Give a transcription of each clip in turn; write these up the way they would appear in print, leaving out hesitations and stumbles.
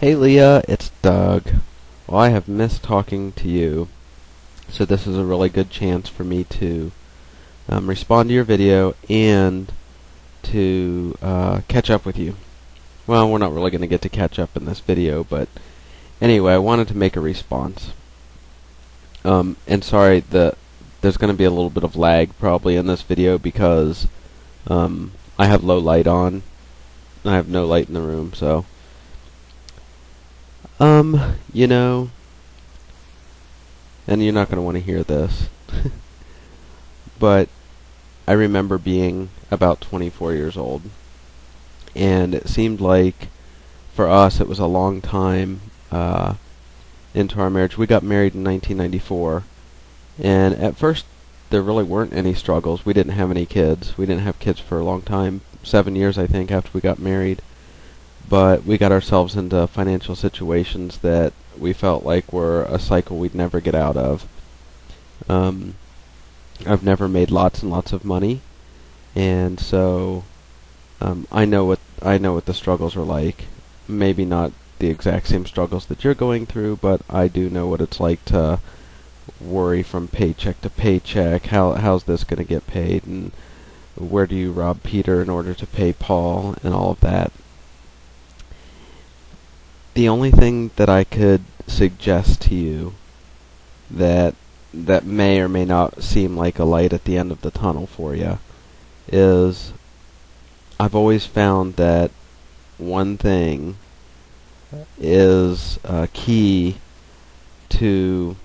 Hey Leah, it's Doug. Well, I have missed talking to you, so this is a really good chance for me to respond to your video and to catch up with you. Well, we're not really going to get to catch up in this video, but anyway, I wanted to make a response. And sorry, there's going to be a little bit of lag probably in this video because I have low light on. I have no light in the room, so you know, and you're not going to want to hear this, but I remember being about 24 years old, and it seemed like for us it was a long time into our marriage. We got married in 1994, and at first there really weren't any struggles. We didn't have any kids. We didn't have kids for a long time, 7 years I think after we got married. But we got ourselves into financial situations that we felt like were a cycle we'd never get out of. I've never made lots and lots of money, and so I know what the struggles are like. Maybe not the exact same struggles that you're going through, but I do know what it's like to worry from paycheck to paycheck. How's this going to get paid, and where do you rob Peter in order to pay Paul, and all of that. The only thing that I could suggest to you that may or may not seem like a light at the end of the tunnel for you is I've always found that one thing is key to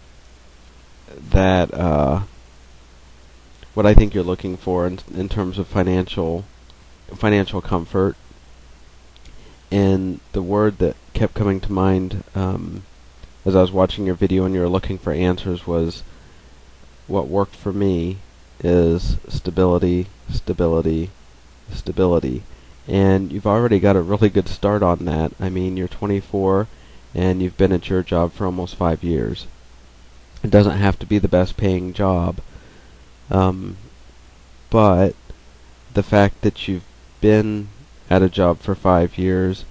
that what I think you're looking for in terms of financial comfort. And the word that kept coming to mind as I was watching your video and you were looking for answers was, what worked for me is stability, stability, stability. And you've already got a really good start on that. I mean, you're 24 and you've been at your job for almost 5 years. It doesn't have to be the best paying job, but the fact that you've been at a job for 5 years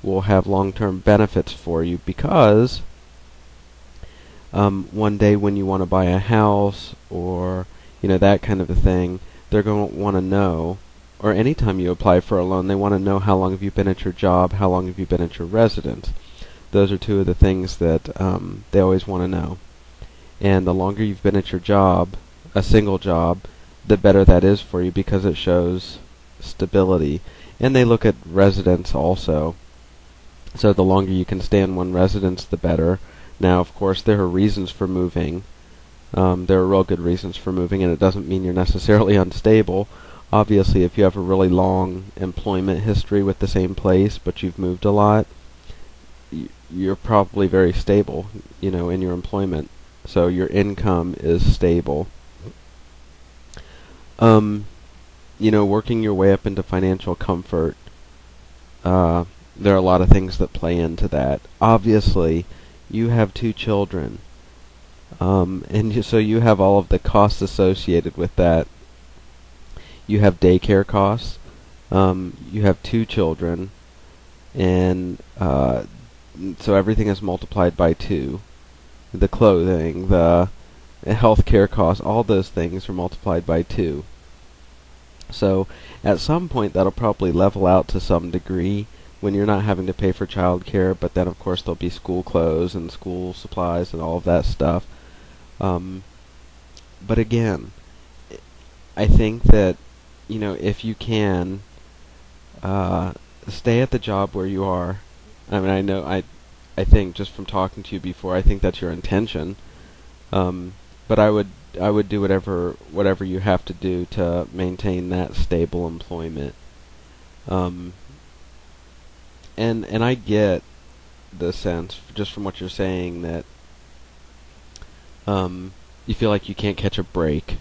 will have long-term benefits for you because one day when you want to buy a house or that kind of a thing, they're going to want to know, or anytime you apply for a loan, they want to know how long have you been at your job, how long have you been at your residence. Those are two of the things that they always want to know. And the longer you've been at your job, a single job, the better that is for you because it shows stability. And they look at residence also. So the longer you can stay in one residence, the better. Now, of course, there are reasons for moving. There are real good reasons for moving, and it doesn't mean you're necessarily unstable. Obviously, if you have a really long employment history with the same place, but you've moved a lot, you're probably very stable, in your employment. So your income is stable. Working your way up into financial comfort, there are a lot of things that play into that. Obviously, you have 2 children, so you have all of the costs associated with that. You have daycare costs. You have 2 children, and so everything is multiplied by 2. The clothing, the healthcare costs, all those things are multiplied by 2. So at some point that'll probably level out to some degree when you're not having to pay for childcare, but then of course there'll be school clothes and school supplies and all of that stuff. But again, I think that if you can stay at the job where you are. I mean, I think just from talking to you before, I think that's your intention. But I would do whatever you have to do to maintain that stable employment. And I get the sense just from what you're saying that you feel like you can't catch a break,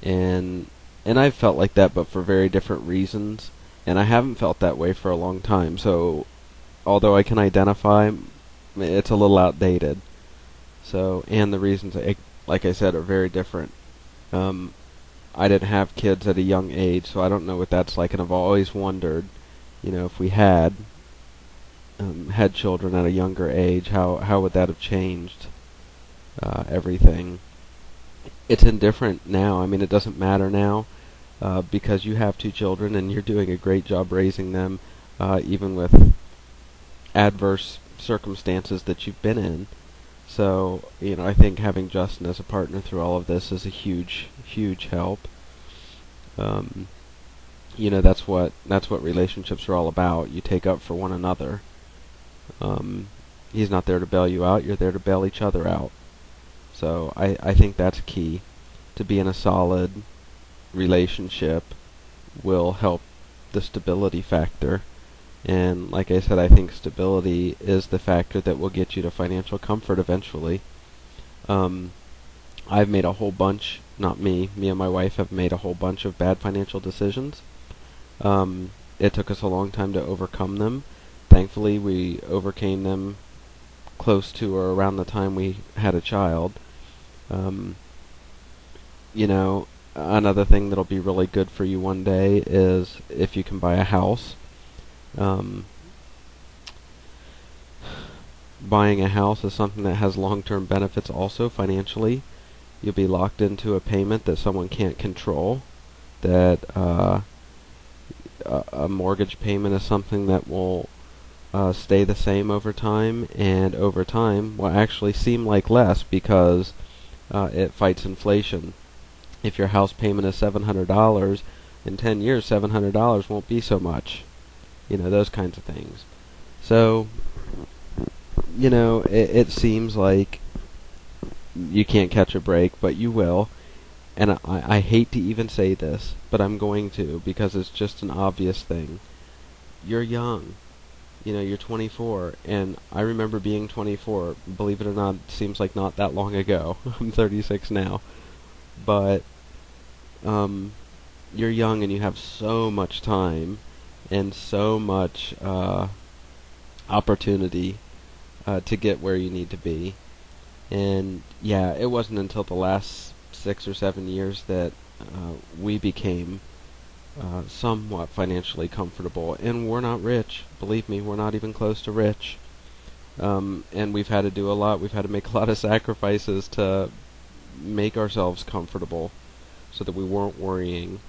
and I've felt like that, but for very different reasons. And I haven't felt that way for a long time. So although I can identify, it's a little outdated. So, and the reasons, like I said, are very different. I didn't have kids at a young age, so I don't know what that's like, and I've always wondered, if we had, had children at a younger age, how would that have changed everything? It's indifferent now. I mean, it doesn't matter now because you have two children and you're doing a great job raising them, even with adverse circumstances that you've been in. So, I think having Justin as a partner through all of this is a huge, huge help. Um, that's what relationships are all about. You take up for one another. Um, he's not there to bail you out. You're there to bail each other out. So I think that's key. To be in a solid relationship will help the stability factor. And like I said, I think stability is the factor that will get you to financial comfort eventually. Um, I've made a whole bunch, not me and my wife have made a whole bunch of bad financial decisions. It took us a long time to overcome them. Thankfully, we overcame them close to or around the time we had a child. Um, Another thing that'll be really good for you one day is if you can buy a house. Um, Buying a house is something that has long-term benefits also financially. You'll be locked into a payment that someone can't control. That a mortgage payment is something that will stay the same over time, and over time will actually seem like less because it fights inflation. If your house payment is $700, in 10 years $700 won't be so much. Those kinds of things. So, it seems like you can't catch a break, but you will. And I hate to even say this, but I'm going to because it's just an obvious thing. You're young. You're 24, and I remember being 24. Believe it or not, it seems like not that long ago. I'm 36 now. But you're young and you have so much time and so much opportunity to get where you need to be. And yeah, it wasn't until the last 6 or 7 years that we became somewhat financially comfortable. And we're not rich. Believe me, we're not even close to rich. And we've had to do a lot. We've had to make a lot of sacrifices to make ourselves comfortable so that we weren't worrying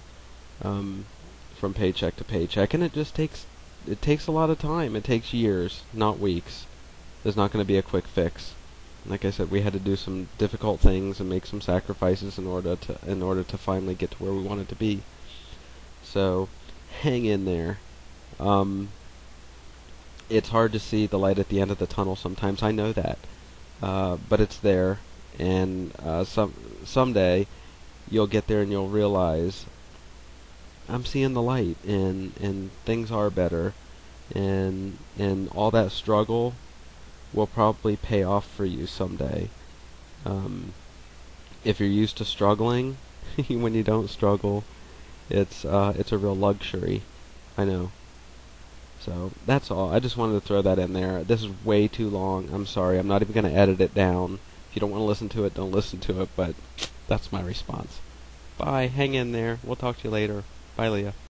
from paycheck to paycheck. And it takes a lot of time. It takes years, not weeks. There's not going to be a quick fix. Like I said, we had to do some difficult things and make some sacrifices in order to finally get to where we wanted to be. So, hang in there. It's hard to see the light at the end of the tunnel sometimes. I know that, but it's there, and someday you'll get there and you'll realize I'm seeing the light, and things are better, and all that struggle will probably pay off for you someday. If you're used to struggling, when you don't struggle, it's a real luxury. I know. So that's all. I just wanted to throw that in there. This is way too long. I'm sorry. I'm not even going to edit it down. If you don't want to listen to it, don't listen to it. But that's my response. Bye. Hang in there. We'll talk to you later. Bye, Leah.